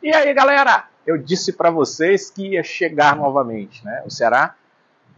E aí, galera, eu disse para vocês que ia chegar novamente, né? O Ceará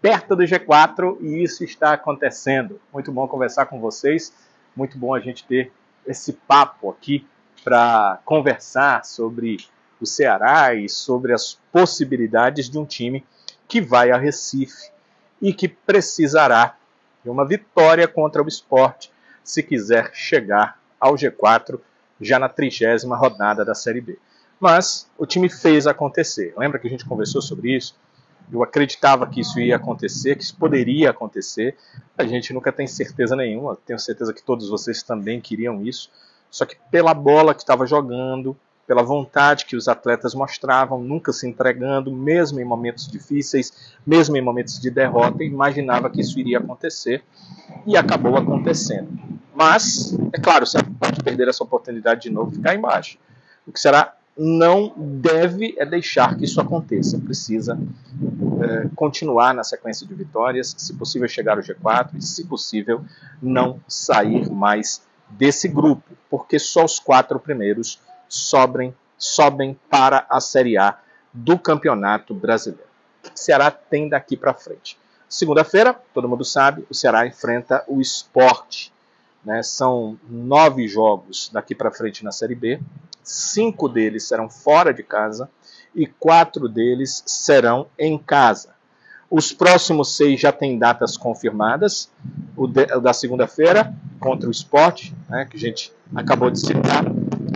perto do G4 e isso está acontecendo. Muito bom conversar com vocês, muito bom a gente ter esse papo aqui para conversar sobre o Ceará e sobre as possibilidades de um time que vai a Recife e que precisará de uma vitória contra o Sport se quiser chegar ao G4 já na 30ª rodada da Série B. Mas o time fez acontecer. Lembra que a gente conversou sobre isso? Eu acreditava que isso ia acontecer, que isso poderia acontecer. A gente nunca tem certeza nenhuma. Tenho certeza que todos vocês também queriam isso. Só que pela bola que estava jogando, pela vontade que os atletas mostravam, nunca se entregando, mesmo em momentos difíceis, mesmo em momentos de derrota, imaginava que isso iria acontecer. E acabou acontecendo. Mas, é claro, você pode perder essa oportunidade de novo e ficar embaixo. O que será? Não deve deixar que isso aconteça. Precisa continuar na sequência de vitórias, se possível chegar ao G4 e, se possível, não sair mais desse grupo, porque só os 4 primeiros sobem para a Série A do Campeonato Brasileiro. O que o Ceará tem daqui para frente? Segunda-feira, todo mundo sabe, o Ceará enfrenta o Sport. Né? São 9 jogos daqui para frente na Série B. 5 deles serão fora de casa e 4 deles serão em casa. Os próximos 6 já têm datas confirmadas. O da segunda-feira contra o Sport, né, que a gente acabou de citar.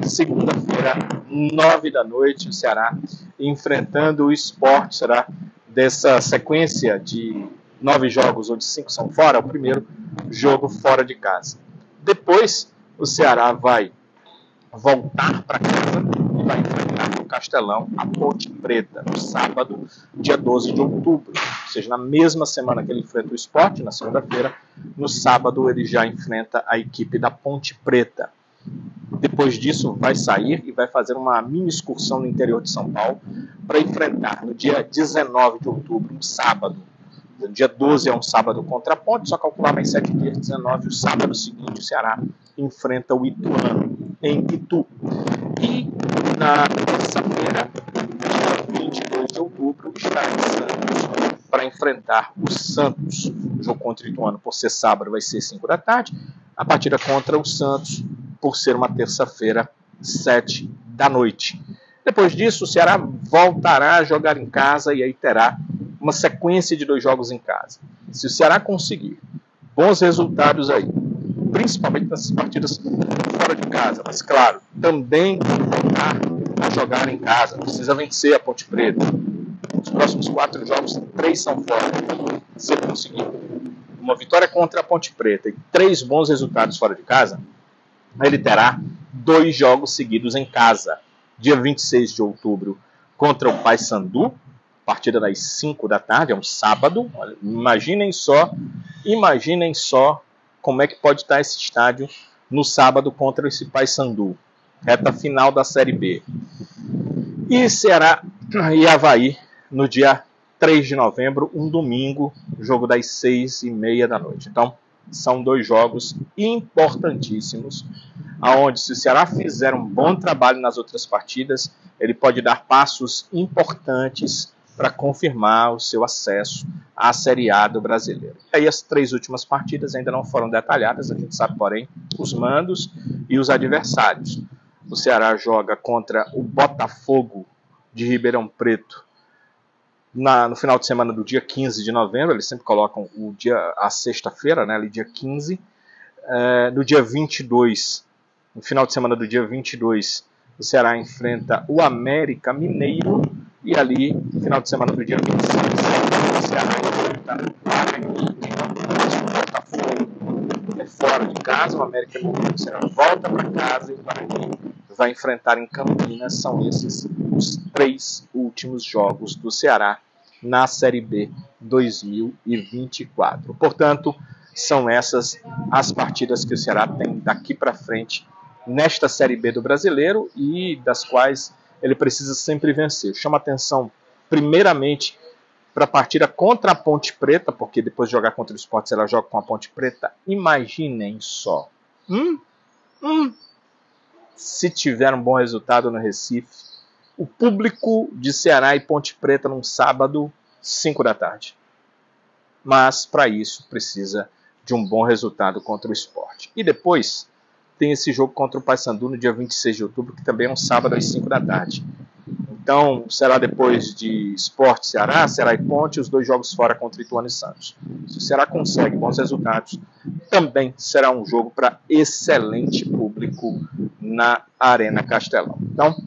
Segunda-feira, 9 da noite, o Ceará enfrentando o Sport. Será dessa sequência de 9 jogos, onde 5 são fora, o primeiro jogo fora de casa. Depois, o Ceará vai voltar para casa e vai enfrentar no Castelão a Ponte Preta, no sábado, dia 12 de outubro. Ou seja, na mesma semana que ele enfrenta o Sport, na segunda-feira, no sábado ele já enfrenta a equipe da Ponte Preta. Depois disso, vai sair e vai fazer uma mini excursão no interior de São Paulo para enfrentar no dia 19 de outubro, um sábado. O dia 12 é um sábado contra a Ponte, só calcular mais 7 dias, 19, o sábado seguinte o Ceará enfrenta o Ituano em Itu. E na terça-feira, dia 22 de outubro, está em Santos para enfrentar o Santos. O jogo contra o Ituano, por ser sábado, vai ser 5 da tarde. A partida contra o Santos, por ser uma terça-feira, 7 da noite. Depois disso, o Ceará voltará a jogar em casa e aí terá uma sequência de 2 jogos em casa. Se o Ceará conseguir bons resultados aí, principalmente nessas partidas fora de casa, mas claro, também voltar a jogar em casa, precisa vencer a Ponte Preta. Os próximos 4 jogos, 3 são fora. Então, se ele conseguir uma vitória contra a Ponte Preta e 3 bons resultados fora de casa, ele terá 2 jogos seguidos em casa. Dia 26 de outubro contra o Paysandu, partida das 5 da tarde, é um sábado. Imaginem só como é que pode estar esse estádio no sábado contra esse Paysandu. Reta final da Série B. E Ceará e Avaí no dia 3 de novembro, um domingo, jogo das 6h30 da noite. Então, são 2 jogos importantíssimos, aonde se o Ceará fizer um bom trabalho nas outras partidas, ele pode dar passos importantes para confirmar o seu acesso à Série A do Brasileiro. E aí as 3 últimas partidas ainda não foram detalhadas, a gente sabe, porém, os mandos e os adversários. O Ceará joga contra o Botafogo de Ribeirão Preto no final de semana do dia 15 de novembro, eles sempre colocam a sexta-feira, né, ali dia 15. No dia 22, no final de semana do dia 22, o Ceará enfrenta o América Mineiro. E ali, no final de semana do dia 26, o Ceará enfrenta o Botafogo. É fora de casa, o América Mineiro. O Ceará volta para casa e o Guarani vai enfrentar em Campinas. São esses os 3 últimos jogos do Ceará na Série B 2024. Portanto, são essas as partidas que o Ceará tem daqui para frente nesta Série B do Brasileiro e das quais ele precisa sempre vencer. Chama atenção, primeiramente, para a partida contra a Ponte Preta, porque depois de jogar contra o Sport, ela joga com a Ponte Preta. Imaginem só. Se tiver um bom resultado no Recife, o público de Ceará e Ponte Preta num sábado, 5 da tarde. Mas, para isso, precisa de um bom resultado contra o Sport. E depois tem esse jogo contra o Paysandu no dia 26 de outubro, que também é um sábado às 5 da tarde. Então, será depois de Sport Ceará, Ceará e Ponte, os 2 jogos fora contra Ituano e Santos. Se o Ceará consegue bons resultados, também será um jogo para excelente público na Arena Castelão. Então,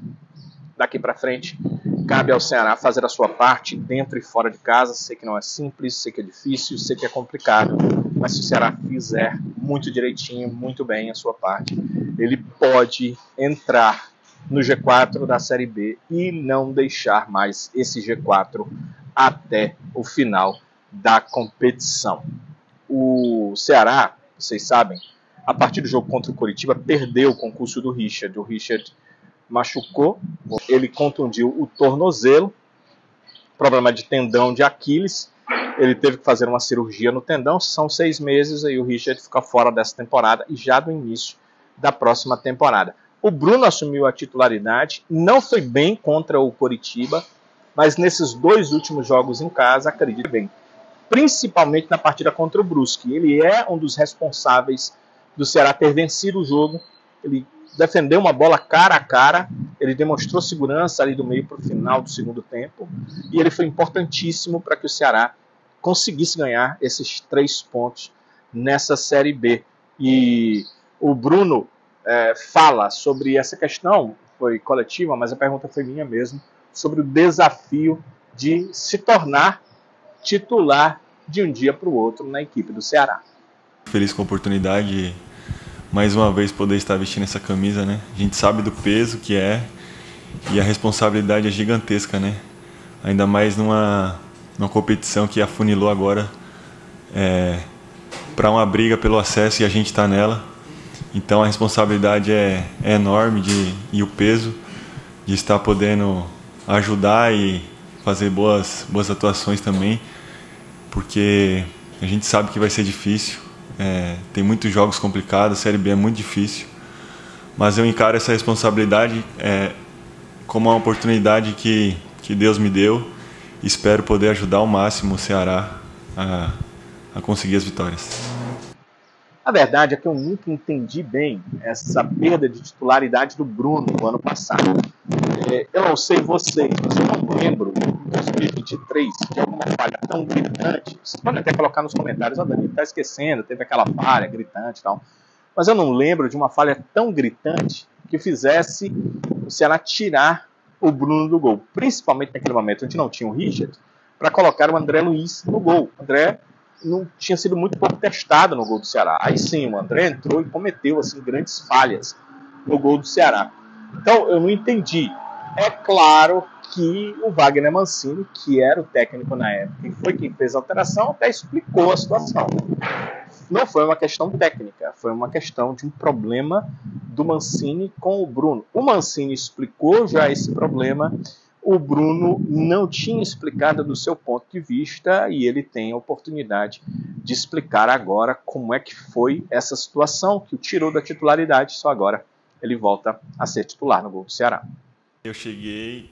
daqui para frente, cabe ao Ceará fazer a sua parte dentro e fora de casa. Sei que não é simples, sei que é difícil, sei que é complicado, mas se o Ceará fizer muito direitinho, muito bem a sua parte, ele pode entrar no G4 da Série B e não deixar mais esse G4 até o final da competição. O Ceará, vocês sabem, a partir do jogo contra o Coritiba, perdeu o concurso do Richard. O Richard machucou, ele contundiu o tornozelo, problema de tendão de Aquiles, ele teve que fazer uma cirurgia no tendão, são 6 meses, aí o Richard fica fora dessa temporada e já do início da próxima temporada. O Bruno assumiu a titularidade, não foi bem contra o Coritiba, mas nesses 2 últimos jogos em casa, acredito bem, principalmente na partida contra o Brusque. Ele é um dos responsáveis do Ceará ter vencido o jogo, ele defendeu uma bola cara a cara, ele demonstrou segurança ali do meio para o final do segundo tempo, e ele foi importantíssimo para que o Ceará conseguisse ganhar esses 3 pontos nessa Série B. E o Bruno fala sobre essa questão, foi coletiva, mas a pergunta foi minha mesmo, sobre o desafio de se tornar titular de um dia para o outro na equipe do Ceará. Feliz com a oportunidade de mais uma vez poder estar vestindo essa camisa, né? A gente sabe do peso que é e a responsabilidade é gigantesca, né? Ainda mais numa competição que afunilou agora para uma briga pelo acesso e a gente está nela. Então a responsabilidade é enorme e o peso de estar podendo ajudar e fazer boas atuações também, porque a gente sabe que vai ser difícil, tem muitos jogos complicados, a Série B é muito difícil, mas eu encaro essa responsabilidade como uma oportunidade que Deus me deu e espero poder ajudar ao máximo o Ceará a conseguir as vitórias. A verdade é que eu nunca entendi bem essa perda de titularidade do Bruno no ano passado. Eu não sei vocês, mas eu não lembro em 2023 de alguma falha tão gritante. Vocês podem até colocar nos comentários, Danilo está esquecendo, teve aquela falha gritante e tal. Mas eu não lembro de uma falha tão gritante que fizesse o Ceará tirar o Bruno do gol. Principalmente naquele momento onde não tinha o Richard, para colocar o André Luiz no gol. O André não tinha sido muito pouco testado no gol do Ceará. Aí sim, o André entrou e cometeu assim, grandes falhas no gol do Ceará. Então, eu não entendi. É claro que o Wagner Mancini, que era o técnico na época, e foi quem fez a alteração, até explicou a situação. Não foi uma questão técnica, foi uma questão de um problema do Mancini com o Bruno. O Mancini explicou já esse problema, o Bruno não tinha explicado do seu ponto de vista e ele tem a oportunidade de explicar agora como é que foi essa situação que o tirou da titularidade, só agora ele volta a ser titular no gol do Ceará. Eu cheguei,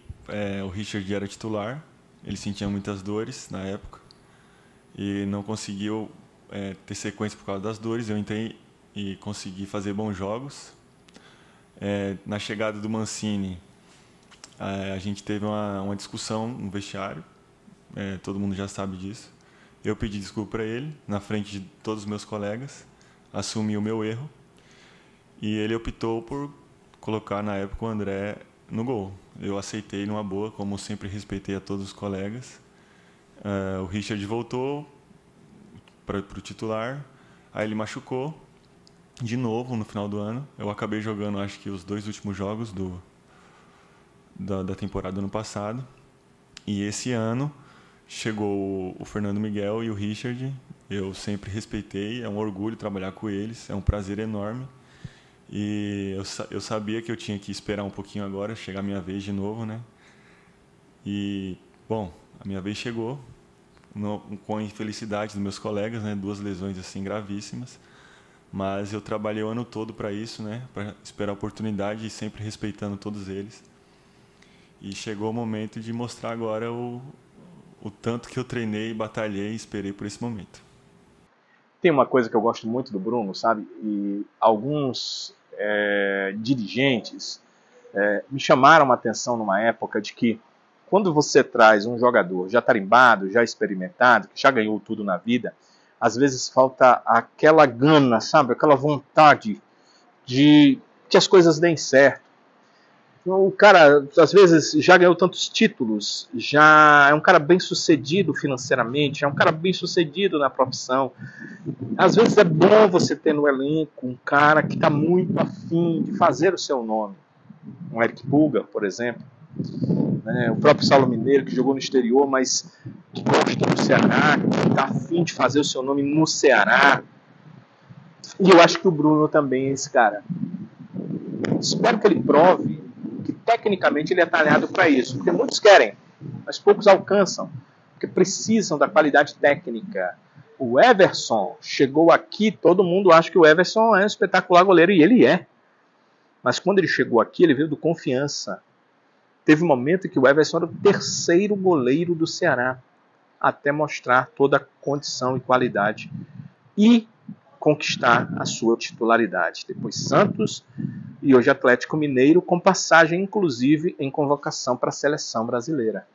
o Richard era titular, ele sentia muitas dores na época e não conseguiu ter sequência por causa das dores. Eu entrei e consegui fazer bons jogos. Na chegada do Mancini, a gente teve uma discussão no vestiário, todo mundo já sabe disso. Eu pedi desculpa para ele, na frente de todos os meus colegas, assumi o meu erro e ele optou por colocar na época o André no gol. Eu aceitei numa boa, como sempre respeitei a todos os colegas. O Richard voltou para o titular, aí ele machucou de novo no final do ano. Eu acabei jogando, acho que os 2 últimos jogos da temporada do ano passado. E esse ano chegou o Fernando Miguel e o Richard. Eu sempre respeitei, é um orgulho trabalhar com eles, é um prazer enorme. E eu sabia que eu tinha que esperar um pouquinho agora, chegar a minha vez de novo, né? E, bom, a minha vez chegou, com a infelicidade dos meus colegas, né? 2 lesões assim gravíssimas. Mas eu trabalhei o ano todo para isso, né? Para esperar a oportunidade e sempre respeitando todos eles. E chegou o momento de mostrar agora o tanto que eu treinei, batalhei e esperei por esse momento. Tem uma coisa que eu gosto muito do Bruno, sabe? E alguns dirigentes me chamaram a atenção numa época de que quando você traz um jogador já tarimbado, já experimentado, que já ganhou tudo na vida, às vezes falta aquela gana, sabe? Aquela vontade de que as coisas deem certo. O cara, às vezes, já ganhou tantos títulos, já é um cara bem sucedido financeiramente, é um cara bem sucedido na profissão. Às vezes é bom você ter no elenco um cara que está muito afim de fazer o seu nome. Um Eric Pulga, por exemplo. O próprio Saulo Mineiro, que jogou no exterior, mas que gosta do Ceará, que está afim de fazer o seu nome no Ceará. E eu acho que o Bruno também é esse cara. Espero que ele prove que tecnicamente ele é talhado para isso, porque muitos querem, mas poucos alcançam, porque precisam da qualidade técnica. O Everson chegou aqui, todo mundo acha que o Everson é um espetacular goleiro, e ele é. Mas quando ele chegou aqui, ele veio do Confiança. Teve um momento que o Everson era o terceiro goleiro do Ceará, até mostrar toda a condição e qualidade e conquistar a sua titularidade. Depois Santos e hoje Atlético Mineiro, com passagem inclusive em convocação para a seleção brasileira.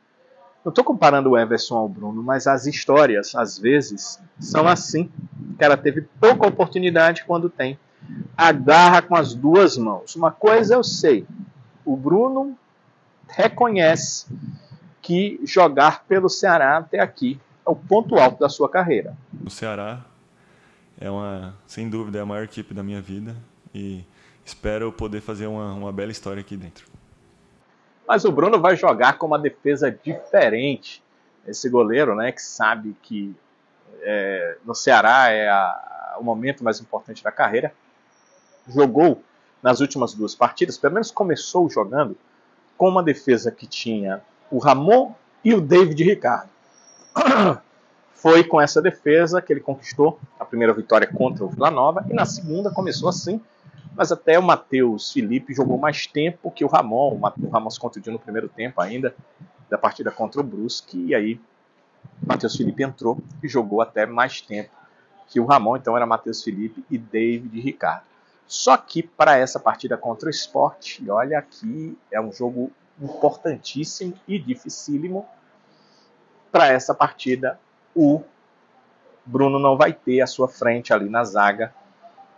Não estou comparando o Everson ao Bruno, mas as histórias, às vezes, são assim. O cara teve pouca oportunidade quando tem. Agarra com as duas mãos. Uma coisa eu sei, o Bruno reconhece que jogar pelo Ceará até aqui é o ponto alto da sua carreira. O Ceará sem dúvida, é a maior equipe da minha vida e espero poder fazer uma bela história aqui dentro. Mas o Bruno vai jogar com uma defesa diferente. Esse goleiro, né, que sabe que no Ceará é o momento mais importante da carreira, jogou nas últimas duas partidas, pelo menos começou jogando, com uma defesa que tinha o Ramon e o David Ricardo. Foi com essa defesa que ele conquistou a primeira vitória contra o Vila Nova, e na segunda começou assim, mas até o Matheus Felipe jogou mais tempo que o Ramon. O Ramon se contundiu no primeiro tempo ainda, da partida contra o Brusque, e aí o Matheus Felipe entrou e jogou até mais tempo que o Ramon, então era Matheus Felipe e David Ricardo. Só que para essa partida contra o Sport, e olha aqui, é um jogo importantíssimo e dificílimo, para essa partida o Bruno não vai ter à sua frente ali na zaga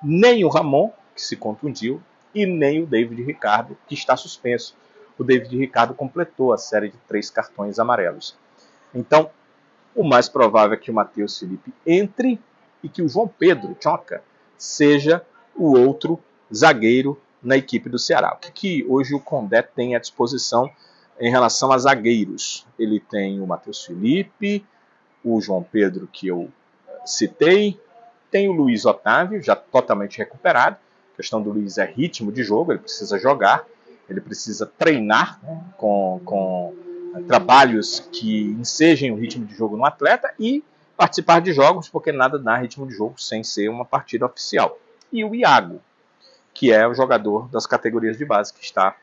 nem o Ramon, que se contundiu, e nem o David Ricardo, que está suspenso. O David Ricardo completou a série de 3 cartões amarelos. Então, o mais provável é que o Matheus Felipe entre e que o João Pedro Tchoca seja o outro zagueiro na equipe do Ceará. O que hoje o Condé tem à disposição em relação a zagueiros? Ele tem o Matheus Felipe, o João Pedro, que eu citei, tem o Luiz Otávio, já totalmente recuperado. A questão do Luiz é ritmo de jogo, ele precisa jogar, ele precisa treinar, né, com trabalhos que ensejem o ritmo de jogo no atleta e participar de jogos, porque nada dá ritmo de jogo sem ser uma partida oficial. E o Iago, que é o jogador das categorias de base que está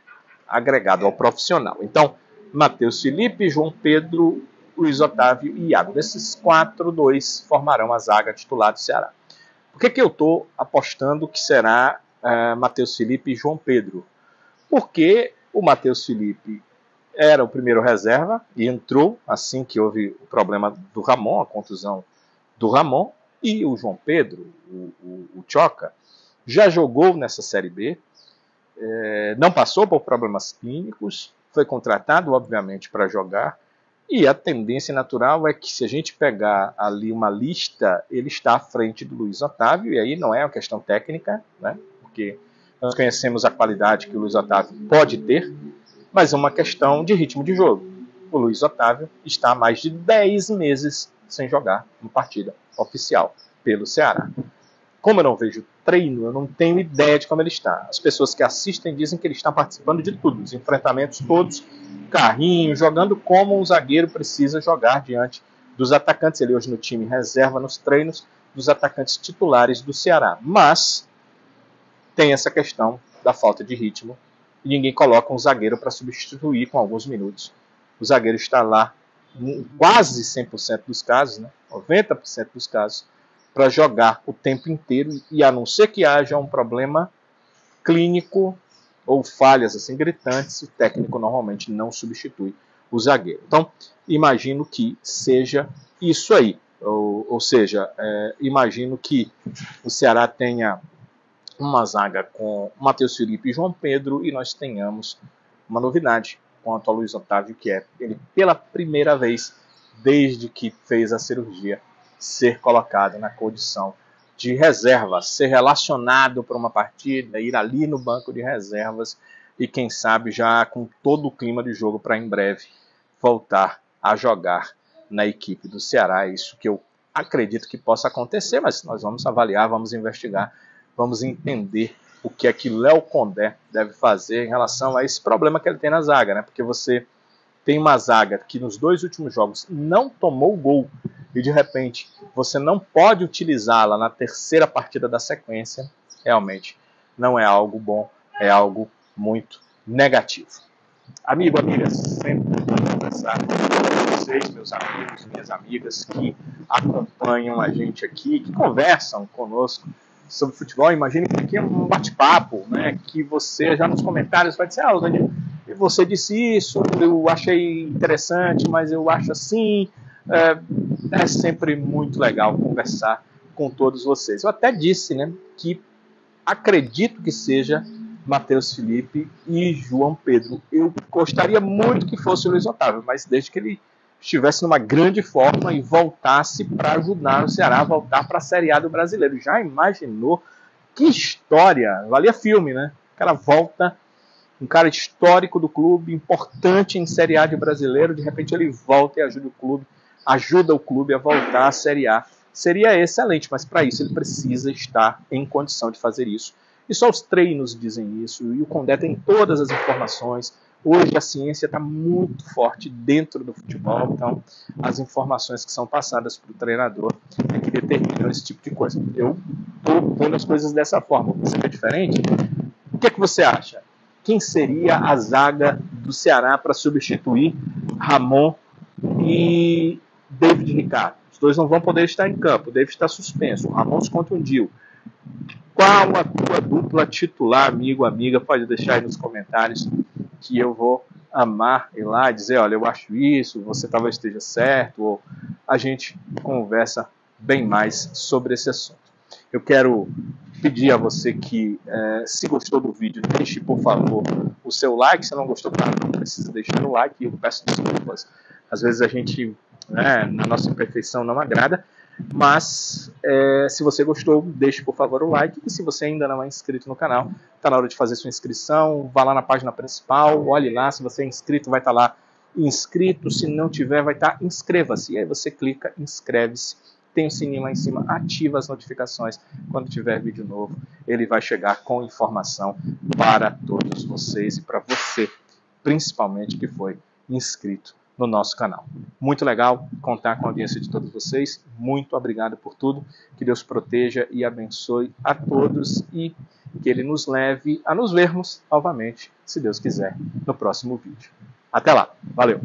agregado ao profissional. Então, Matheus Felipe, João Pedro, Luiz Otávio e Iago. Desses 4, 2 formarão a zaga titular do Ceará. Por que eu estou apostando que será Matheus Felipe e João Pedro? Porque o Matheus Felipe era o primeiro reserva e entrou assim que houve o problema do Ramon, a contusão do Ramon, e o João Pedro, o Tchoca, já jogou nessa Série B, não passou por problemas clínicos, foi contratado, obviamente, para jogar, e a tendência natural é que se a gente pegar ali uma lista, ele está à frente do Luiz Otávio, e aí não é uma questão técnica, né? Porque nós conhecemos a qualidade que o Luiz Otávio pode ter, mas é uma questão de ritmo de jogo. O Luiz Otávio está há mais de 10 meses sem jogar uma partida oficial pelo Ceará. Como eu não vejo treino, eu não tenho ideia de como ele está. As pessoas que assistem dizem que ele está participando de tudo, dos enfrentamentos todos, carrinho, jogando como um zagueiro precisa jogar diante dos atacantes. Ele hoje no time reserva nos treinos dos atacantes titulares do Ceará. Mas tem essa questão da falta de ritmo e ninguém coloca um zagueiro para substituir com alguns minutos. O zagueiro está lá em quase 100% dos casos, né? 90% dos casos, para jogar o tempo inteiro, e a não ser que haja um problema clínico ou falhas assim gritantes, o técnico normalmente não substitui o zagueiro. Então, imagino que seja isso aí. Ou seja, imagino que o Ceará tenha uma zaga com Matheus Felipe e João Pedro, e nós tenhamos uma novidade quanto ao Luiz Otávio, que é ele, pela primeira vez desde que fez a cirurgia, ser colocado na condição de reserva, ser relacionado para uma partida, ir ali no banco de reservas e quem sabe já com todo o clima de jogo para em breve voltar a jogar na equipe do Ceará. Isso que eu acredito que possa acontecer, mas nós vamos avaliar, vamos investigar, vamos entender o que é que Léo Condé deve fazer em relação a esse problema que ele tem na zaga, né? Porque você tem uma zaga que nos 2 últimos jogos não tomou gol e de repente você não pode utilizá-la na terceira partida da sequência, realmente não é algo bom, é algo muito negativo. Amigo, amigas, sempre vou conversar com vocês, meus amigos, minhas amigas que acompanham a gente aqui, que conversam conosco sobre futebol. Imagine que aqui é um bate-papo, né? Que você já nos comentários vai dizer, você disse isso, eu achei interessante, mas eu acho assim. É sempre muito legal conversar com todos vocês. Eu até disse, né, que acredito que seja Matheus Felipe e João Pedro. Eu gostaria muito que fosse o Luiz Otávio, mas desde que ele estivesse numa grande forma e voltasse para ajudar o Ceará a voltar para a Série A do Brasileiro. Já imaginou? Que história! Valia filme, né? Aquela volta, um cara histórico do clube, importante em Série A de Brasileiro, de repente ele volta e ajuda o clube a voltar à Série A. Seria excelente, mas para isso ele precisa estar em condição de fazer isso. E só os treinos dizem isso, e o Condé tem todas as informações. Hoje a ciência está muito forte dentro do futebol, então as informações que são passadas para o treinador é que determinam esse tipo de coisa. Eu estou vendo as coisas dessa forma. Você é diferente? O que é que você acha? Quem seria a zaga do Ceará para substituir Ramon e David Ricardo? Os dois não vão poder estar em campo, o David está suspenso, o Ramon se contundiu. Qual a tua dupla titular, amigo, amiga? Pode deixar aí nos comentários que eu vou amar ir lá e dizer, olha, eu acho isso, você talvez esteja certo, ou a gente conversa bem mais sobre esse assunto. Eu quero pedir a você que, se gostou do vídeo, deixe, por favor, o seu like. Se não gostou, claro, não precisa deixar o like. Eu peço desculpas. Às vezes a gente, na nossa imperfeição, não agrada. Mas, se você gostou, deixe, por favor, o like. E se você ainda não é inscrito no canal, está na hora de fazer sua inscrição. Vá lá na página principal, olhe lá. Se você é inscrito, vai estar lá inscrito. Se não tiver, vai estar inscreva-se. E aí você clica, inscreve-se. Tem o sininho lá em cima, ativa as notificações. Quando tiver vídeo novo, ele vai chegar com informação para todos vocês e para você, principalmente, que foi inscrito no nosso canal. Muito legal contar com a audiência de todos vocês. Muito obrigado por tudo. Que Deus proteja e abençoe a todos e que Ele nos leve a nos vermos novamente, se Deus quiser, no próximo vídeo. Até lá. Valeu!